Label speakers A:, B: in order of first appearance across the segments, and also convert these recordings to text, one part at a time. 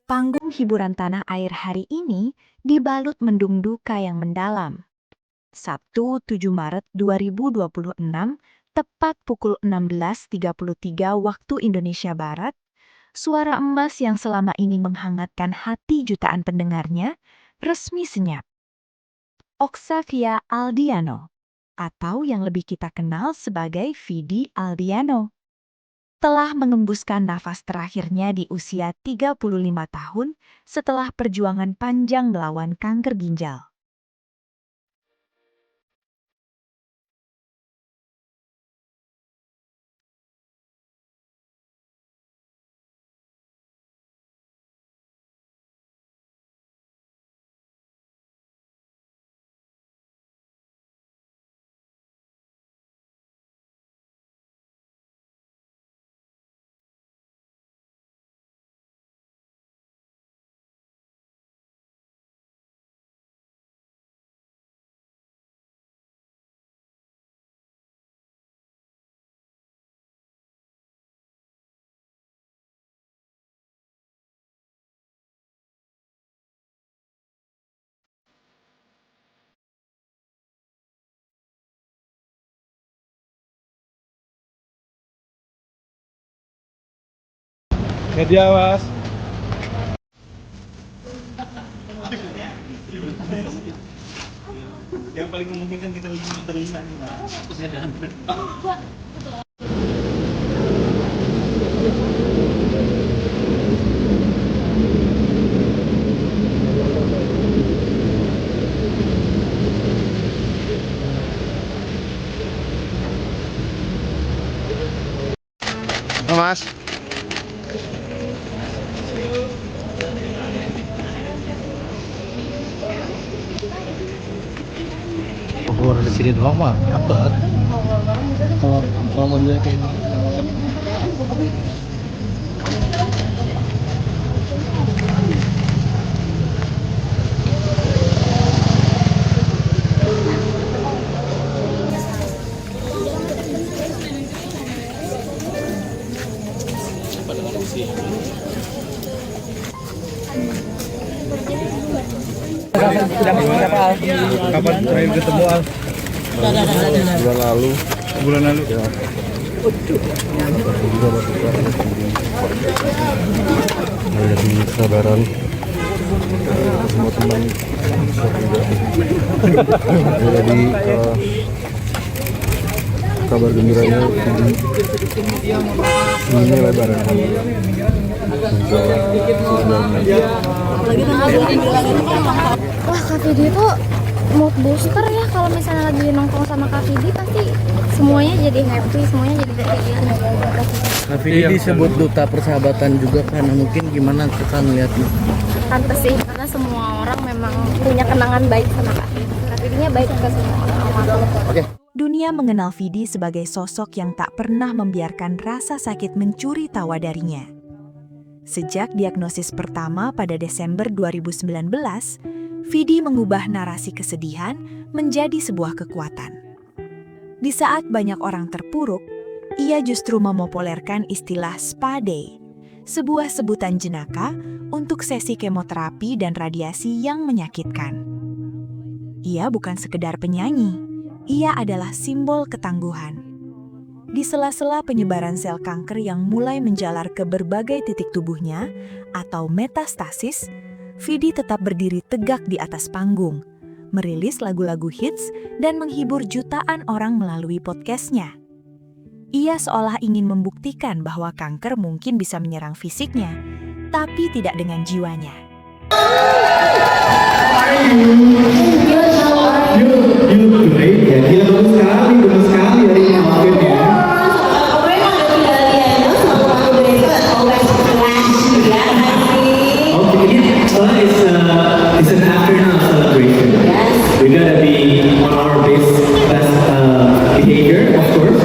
A: Panggung hiburan tanah air hari ini dibalut mendung duka yang mendalam. Sabtu 7 Maret 2026, tepat pukul 16.33 waktu Indonesia Barat, suara emas yang selama ini menghangatkan hati jutaan pendengarnya resmi senyap. Oxavia Aldiano, atau yang lebih kita kenal sebagai Vidi Aldiano, telah mengembuskan nafas terakhirnya di usia 35 tahun setelah perjuangan panjang melawan kanker ginjal.
B: Media was. Yang paling memungkinkan kita lebih terima nih, Mas. Mas. Oh, di sini doang mah apa? Kalau modelnya kayak ini. Kapan terakhir ketemu Al? Bulan lalu. Bulan lalu. Ya. Juga masukan dari kesabaran semua teman juga. Jadi kabar gembiranya ini lebaran.
C: Wah, Kak Vidi itu mood booster ya. Kalau misalnya lagi nongkrong sama Kak Vidi pasti semuanya jadi happy, semuanya jadi bahagia.
D: Kak Vidi disebut duta persahabatan juga karena mungkin gimana Kakak melihatnya?
C: Pantes sih, karena semua orang memang punya kenangan baik sama Kak Vidi. Kak Vidinya baik ke semua orang.
D: Oke.
A: Dunia mengenal Vidi sebagai sosok yang tak pernah membiarkan rasa sakit mencuri tawa darinya. Sejak diagnosis pertama pada Desember 2019, Vidi mengubah narasi kesedihan menjadi sebuah kekuatan. Di saat banyak orang terpuruk, ia justru memopulerkan istilah Spa Day, sebuah sebutan jenaka untuk sesi kemoterapi dan radiasi yang menyakitkan. Ia bukan sekedar penyanyi, ia adalah simbol ketangguhan. Di sela-sela penyebaran sel kanker yang mulai menjalar ke berbagai titik tubuhnya atau metastasis, Vidi tetap berdiri tegak di atas panggung, merilis lagu-lagu hits dan menghibur jutaan orang melalui podcastnya. Ia seolah ingin membuktikan bahwa kanker mungkin bisa menyerang fisiknya, tapi tidak dengan jiwanya.
E: Bagus sekali dari kemarin ya. It's an afternoon celebration. Yes. We gotta be on our best behavior, of course.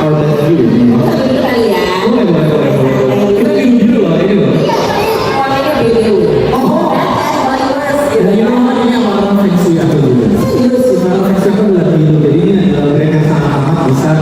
E: Our best view. Kita minum dulu loh ini loh. Oh. Jadi namanya orang fiksi aku dulu. Orang fiksi aku lagi minum. Jadi ini brand yang sangat besar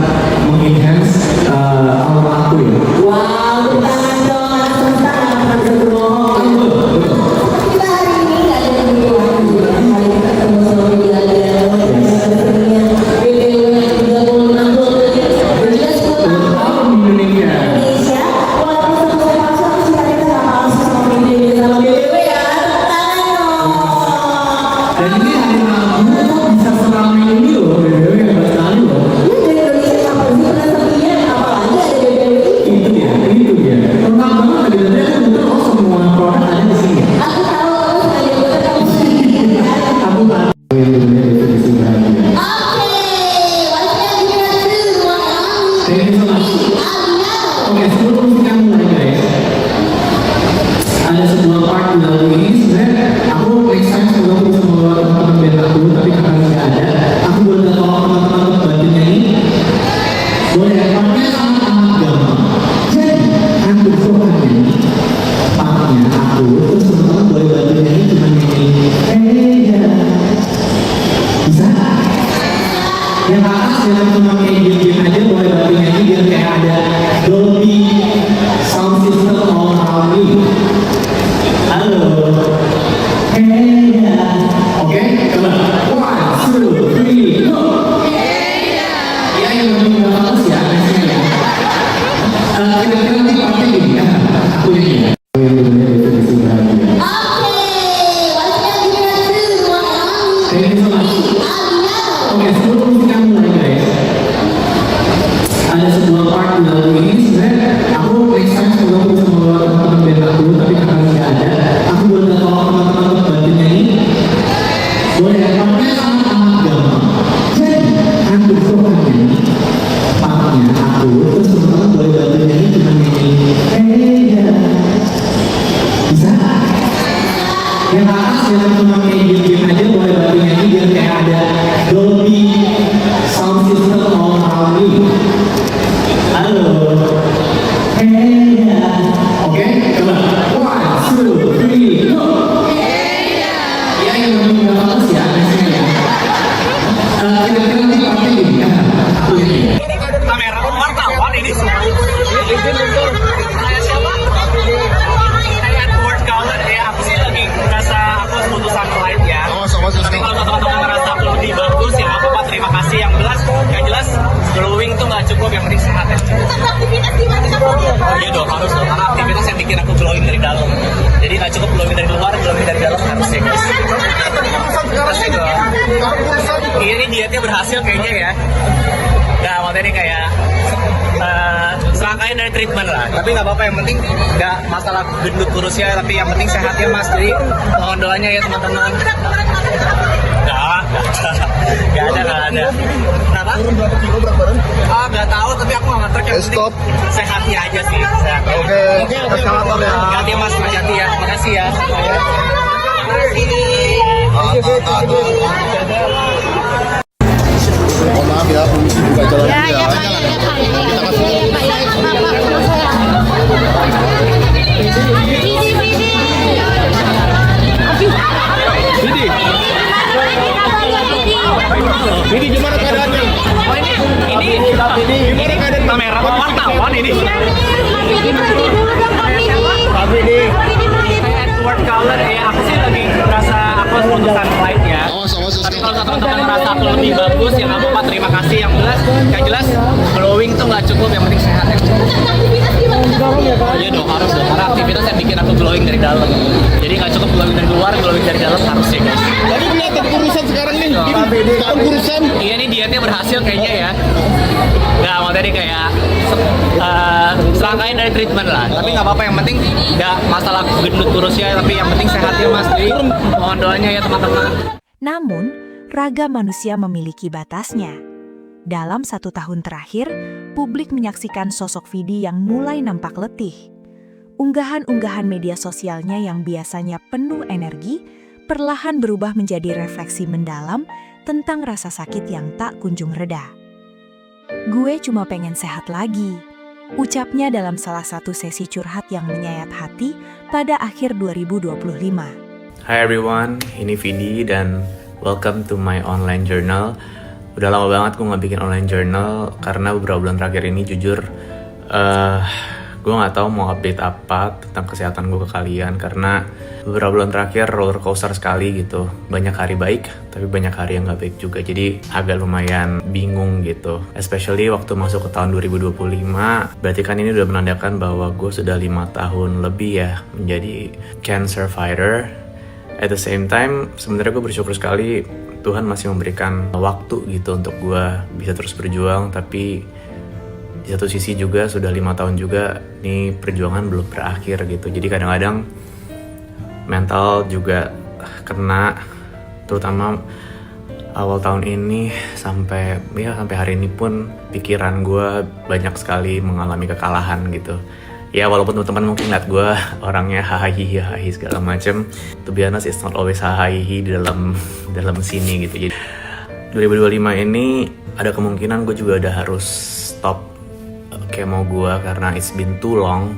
E: Oke, sebelum kita mulai guys, ada sebuah part di lagu ini sebenarnya aku next time semoga aku bisa membawa teman-teman band aku, tapi karena nggak ada, aku boleh tolong teman-teman untuk bantu nyanyi. Boleh, partnya sangat gampang. Jadi, aku coba nyanyi partnya aku, terus teman-teman boleh bantu nyanyi cuma nyanyi hey ya. Bisa? Yang atas jangan cuma kayak diem-diem aja, boleh bantu nyanyi biar kayak ada Dolby sound system all around you. Halo. Hey ya. Oke, coba. 1, 2, 3, go. Hey ya. Ya, yang lebih bagus ya, biasanya ya. Kira-kira nanti partnya gini ya. Aku nyanyi ya. Thank you so much. Oke, sebelum kita mulai guys, ada sebuah part di lagu ini sebenarnya aku next time semoga aku bisa membawa teman-teman band aku, tapi karena nggak ada, aku boleh tolong teman-teman untuk bantu nyanyi. Boleh, partnya sangat gampang. Jadi, aku coba nyanyi partnya aku, terus teman-teman boleh bantu nyanyi cuma nyanyi hey ya. Bisa? Yang atas jangan cuma kayak diem-diem aja, boleh bantu nyanyi biar kayak ada Dolby sound system all around you. Halo. Hey ya. Oke, coba. 1, 2, 3, go. Hey ya. Ya, yang lebih bagus ya, biasanya ya. Kira-kira nanti partnya gini ya. Aku ini.
F: Kamera wartawan ini semua. Saya siapa? Saya Edward Cullen ya. Aku sih lagi merasa aku keputusan live ya. Tapi kalau teman-teman merasa aku lebih bagus ya aku pak terima kasih. Yang jelas glowing tuh nggak cukup, yang penting sehat ya. Oh iya dong, harus dong. Karena aktivitas yang bikin aku glowing dari dalam. Jadi nggak cukup glowing dari luar, glowing dari dalam harus ya guys. Pasti dong. Ini dietnya berhasil kayaknya ya. Nah, maksudnya ini kayak serangkaian dari treatment lah. Tapi nggak apa-apa, yang penting nggak masalah gendut kurusnya, tapi yang penting sehat ya mas. Jadi mohon doanya ya teman-teman. Nggak ada. Kenapa? Nggak tahu, tapi aku nggak nge-track, yang penting sehatnya aja sih. Sehat. Oke, eskalator ya. Hati mas, hati ya. Makasih ya.
B: Mohon maaf ya, permisi buka jalan dulu ya. Kita kasih. Ini gimana keadaannya?
F: Oh ini gimana keadaan kamera wartawan ini? Saya Edward Cullen ya. Aku sih lagi merasa aku keputusan live ya. Tapi kalau teman-teman merasa aku lebih bagus ya nggak apa-apa, terima kasih. Yang jelas glowing tuh nggak cukup, yang penting sehat ya. Iya dong, harus dong. Karena aktivitas yang bikin aku glowing dari dalam. Jadi nggak cukup glowing dari luar, glowing dari dalam harus ya guys.
B: Tapi kelihatan kurusan sekarang nih. Ini tahun kurusan.
F: Iya, ini dietnya berhasil kayaknya ya. Nggak, maksudnya ini kayak serangkaian dari treatment lah. Tapi nggak apa-apa, yang penting nggak masalah gendut kurusnya, tapi yang penting sehat ya mas. Jadi mohon doanya ya teman-teman.
A: Namun, raga manusia memiliki batasnya. Dalam 1 tahun terakhir, publik menyaksikan sosok Vidi yang mulai nampak letih. Unggahan-unggahan media sosialnya yang biasanya penuh energi, perlahan berubah menjadi refleksi mendalam tentang rasa sakit yang tak kunjung reda. "Gue cuma pengen sehat lagi," ucapnya dalam salah satu sesi curhat yang menyayat hati pada akhir 2025.
G: Hi everyone, ini Vidi dan welcome to my online journal. Udah lama banget gue gak bikin online journal karena beberapa bulan terakhir ini jujur gue gak tahu mau update apa tentang kesehatan gue ke kalian, karena beberapa bulan terakhir roller coaster sekali gitu. Banyak hari baik tapi banyak hari yang gak baik juga, jadi agak lumayan bingung gitu. Especially waktu masuk ke tahun 2025, berarti kan ini udah menandakan bahwa gue sudah 5 tahun lebih ya menjadi cancer fighter. At the same time, sebenarnya gue bersyukur sekali Tuhan masih memberikan waktu gitu untuk gue bisa terus berjuang. Tapi di satu sisi juga sudah 5 tahun juga nih perjuangan belum berakhir gitu. Jadi kadang-kadang mental juga kena, terutama awal tahun ini sampai hari ini pun pikiran gue banyak sekali mengalami kekalahan gitu. Ya walaupun teman-teman mungkin lihat gue orangnya hahaha segala macem, to be honest it's not always hahaha di dalam sini gitu. Jadi 2025 ini ada kemungkinan gue juga udah harus stop kemo gue karena it's been too long,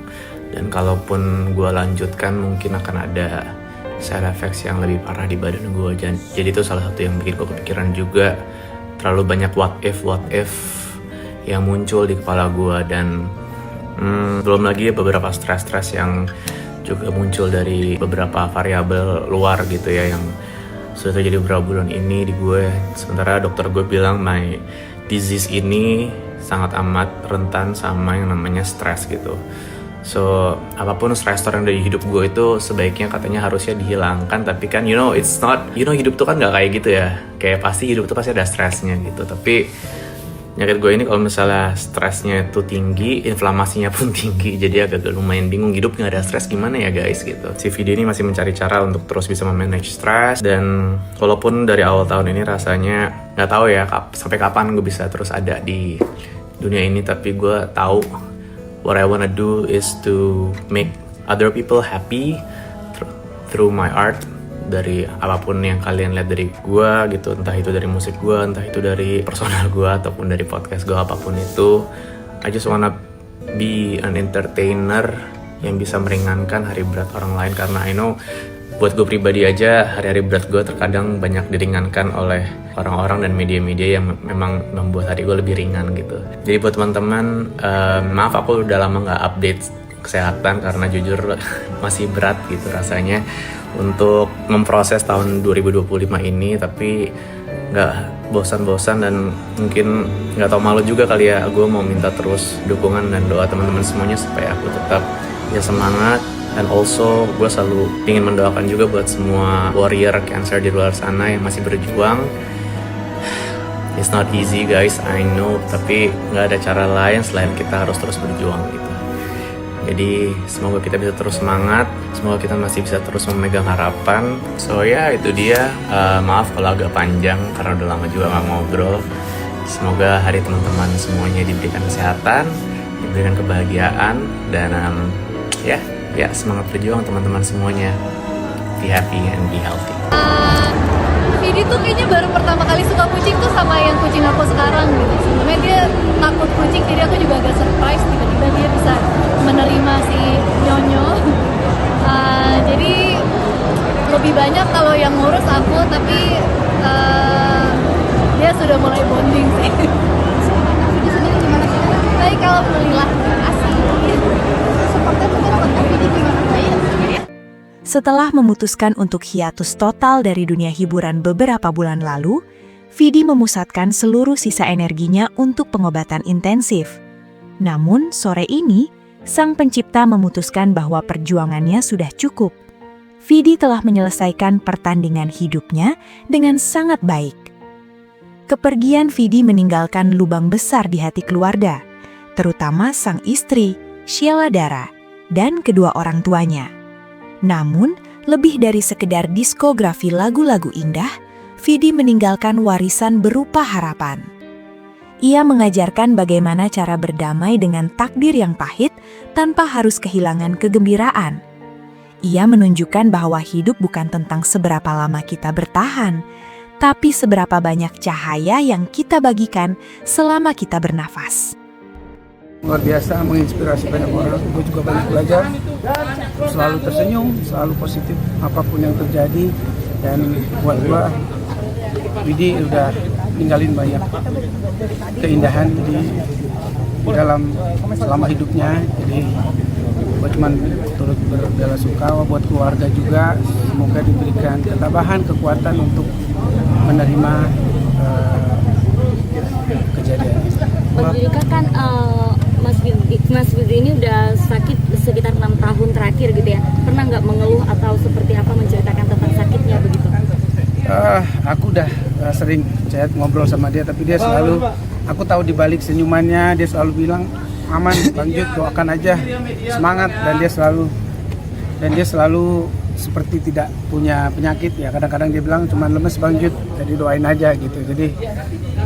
G: dan kalaupun gue lanjutkan mungkin akan ada side effects yang lebih parah di badan gue. Jadi itu salah satu yang bikin gue kepikiran juga, terlalu banyak what if yang muncul di kepala gue, dan belum lagi beberapa stres yang juga muncul dari beberapa variabel luar gitu ya, yang sudah terjadi beberapa bulan ini di gue. Sementara dokter gue bilang my disease ini sangat amat rentan sama yang namanya stres gitu. So apapun stressor yang ada di hidup gue itu sebaiknya katanya harusnya dihilangkan, tapi kan it's not, hidup tuh kan gak kayak gitu ya. Kayak pasti hidup tuh pasti ada stresnya gitu, tapi penyakit gue ini kalau misalnya stresnya itu tinggi, inflamasinya pun tinggi, jadi agak lumayan bingung hidup nggak ada stres gimana ya guys gitu. Si Vidi ini masih mencari cara untuk terus bisa memanage stres, dan walaupun dari awal tahun ini rasanya nggak tahu ya sampai kapan gue bisa terus ada di dunia ini, tapi gue tahu what I wanna do is to make other people happy through my art. Dari apapun yang kalian lihat dari gue gitu, entah itu dari musik gue, entah itu dari personal gue, ataupun dari podcast gue, apapun itu, I just wanna be an entertainer yang bisa meringankan hari berat orang lain. Karena I know buat gue pribadi aja hari-hari berat gue terkadang banyak diringankan oleh orang-orang dan media-media yang memang membuat hari gue lebih ringan gitu. Jadi buat teman-teman, maaf aku udah lama gak update kesehatan karena jujur masih berat gitu rasanya untuk memproses tahun 2025 ini, tapi nggak bosan-bosan dan mungkin nggak tau malu juga kali ya. Gue mau minta terus dukungan dan doa teman-teman semuanya supaya aku tetap ya semangat, dan also gue selalu ingin mendoakan juga buat semua warrior cancer di luar sana yang masih berjuang. It's not easy guys, I know, tapi nggak ada cara lain selain kita harus terus berjuang gitu. Jadi semoga kita bisa terus semangat, semoga kita masih bisa terus memegang harapan. So ya itu dia, maaf kalau agak panjang karena udah lama juga gak ngobrol. Semoga hari teman-teman semuanya diberikan kesehatan, diberikan kebahagiaan, dan ya semangat berjuang teman-teman semuanya. Be happy and be healthy.
H: Vidi tuh kayaknya baru pertama kali suka kucing tuh sama yang kucing aku sekarang gitu. Sebenarnya dia takut kucing, jadi aku juga agak surprise tiba-tiba dia bisa menerima si Nyonyo. Jadi lebih banyak kalau yang ngurus aku, tapi dia sudah mulai bonding sih. Di sini gimana sih? Baik, alhamdulillah. Asik. Supportnya mungkin buat Vidi gimana?
A: Setelah memutuskan untuk hiatus total dari dunia hiburan beberapa bulan lalu, Vidi memusatkan seluruh sisa energinya untuk pengobatan intensif. Namun, sore ini, sang pencipta memutuskan bahwa perjuangannya sudah cukup. Vidi telah menyelesaikan pertandingan hidupnya dengan sangat baik. Kepergian Vidi meninggalkan lubang besar di hati keluarga, terutama sang istri, Sheila Dara, dan kedua orang tuanya. Namun, lebih dari sekedar diskografi lagu-lagu indah, Vidi meninggalkan warisan berupa harapan. Ia mengajarkan bagaimana cara berdamai dengan takdir yang pahit tanpa harus kehilangan kegembiraan. Ia menunjukkan bahwa hidup bukan tentang seberapa lama kita bertahan, tapi seberapa banyak cahaya yang kita bagikan selama kita bernafas.
I: Luar biasa, menginspirasi banyak orang. Gue juga banyak belajar, selalu tersenyum, selalu positif apapun yang terjadi. Dan buat gue, Vidi udah ninggalin banyak keindahan di dalam selama hidupnya. Jadi gue cuma turut berbela sungkawa buat keluarga juga. Semoga diberikan ketabahan, kekuatan untuk menerima kejadian.
J: Bang Judika kan Mas Vidi ini udah sakit sekitar 6 tahun terakhir gitu ya. Pernah nggak mengeluh atau seperti apa menceritakan tentang sakitnya begitu?
I: Aku udah sering chat ngobrol sama dia, tapi dia selalu, aku tahu di balik senyumannya dia selalu bilang aman, Bang Jud, doakan aja, semangat, dan dia selalu seperti tidak punya penyakit ya. Kadang-kadang dia bilang cuma lemes Bang Jud, jadi doain aja gitu. Jadi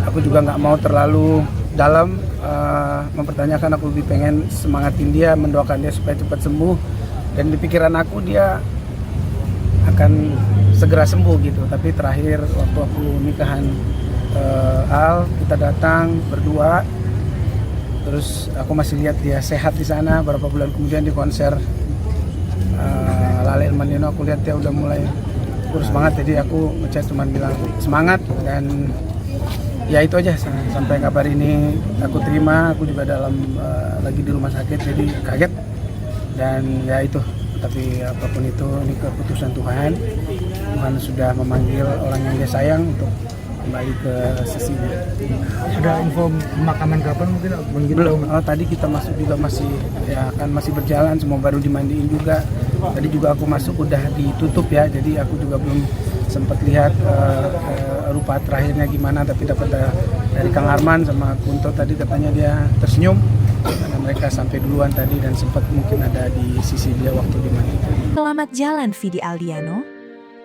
I: aku juga nggak mau terlalu dalam mempertanyakan, aku lebih pengen semangatin dia, mendoakan dia supaya cepat sembuh. Dan di pikiran aku dia akan segera sembuh gitu. Tapi terakhir waktu aku nikahan Al, kita datang berdua, terus aku masih lihat dia sehat di sana. Beberapa bulan kemudian di konser Lale Manino, aku lihat dia udah mulai kurus banget. Jadi aku ngechat cuman bilang semangat, dan ya itu aja. Sampai kabar ini aku terima, aku juga lagi di rumah sakit, jadi kaget. Dan ya itu, tapi apapun itu, ini keputusan Tuhan. Tuhan sudah memanggil orang yang dia sayang untuk kembali ke sisinya.
B: Ada info pemakaman kapan mungkin?
I: Belum. Tadi kita masuk juga masih berjalan, semua baru dimandiin juga. Tadi juga aku masuk udah ditutup ya, jadi aku juga belum sempat lihat rupa terakhirnya gimana. Tapi dapat dari Kang Arman sama Kunto tadi, katanya dia tersenyum karena mereka sampai duluan tadi dan sempat mungkin ada di sisi dia waktu dimandikan.
A: Selamat jalan Vidi Aldiano.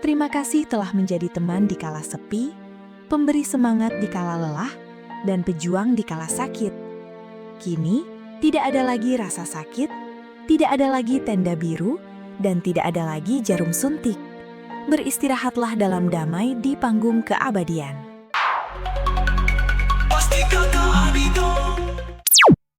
A: Terima kasih telah menjadi teman di kala sepi, pemberi semangat di kala lelah, dan pejuang di kala sakit. Kini, tidak ada lagi rasa sakit, tidak ada lagi tenda biru, dan tidak ada lagi jarum suntik. Beristirahatlah dalam damai di panggung keabadian.